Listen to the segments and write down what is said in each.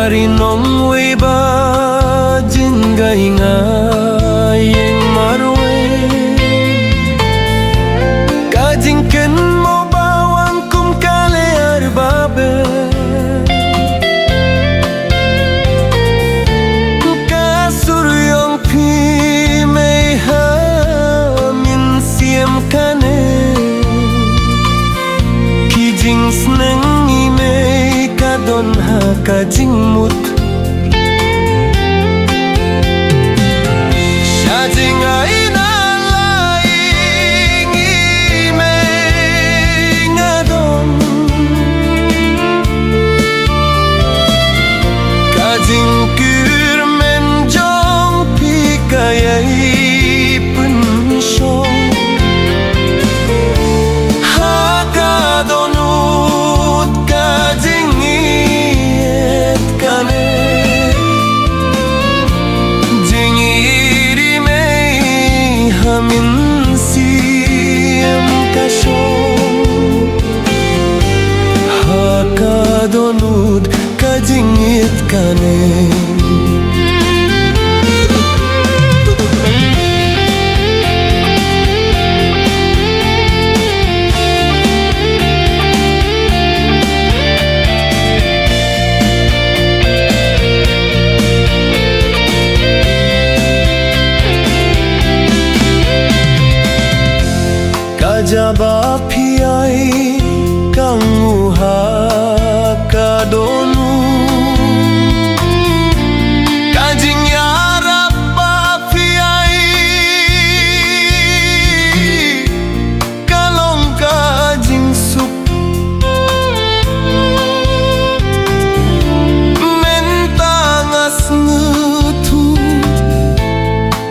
Marinong way ba jingay ngayeng marwe kajingken mo bawang kum kale arbabe kasuryong pi may hamin siem kane kijing sneng imay kadon ha kajing mut Shajing ay nalaing imay ngadon kajing kurmen jong pikayay pensong hakadonut kajing iet kane jing iri may hamin siem kasong hakadonut kajing iet kane Kajaba piyay kang uha kadonu kajing yarap ba piyay kalong kajing sup mentangas ngutu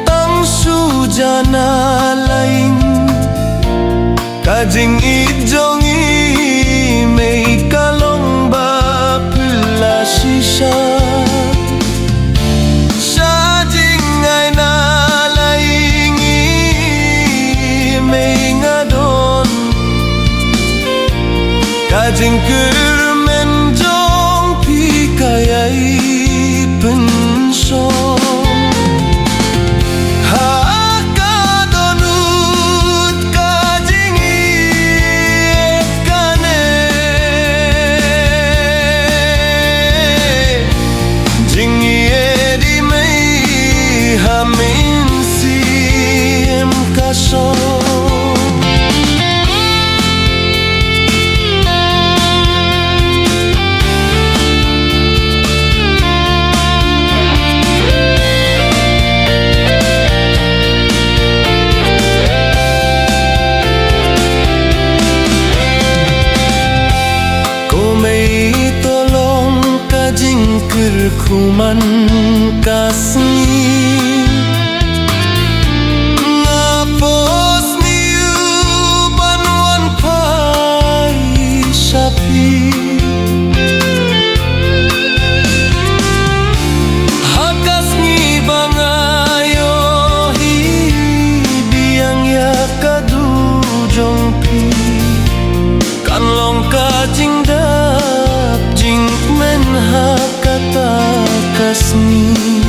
tang sujana laing kajing ijong imay kalong ba pula shisha Shajing ay nalaing imay ngadon kajing kurmen jong pikayay pensong hamin siem kasong ko may tolong kajing kerkuman kasni hakas ni bangayo hibiang ya kadujong pi kanlong kajing dap jing men hakata kasni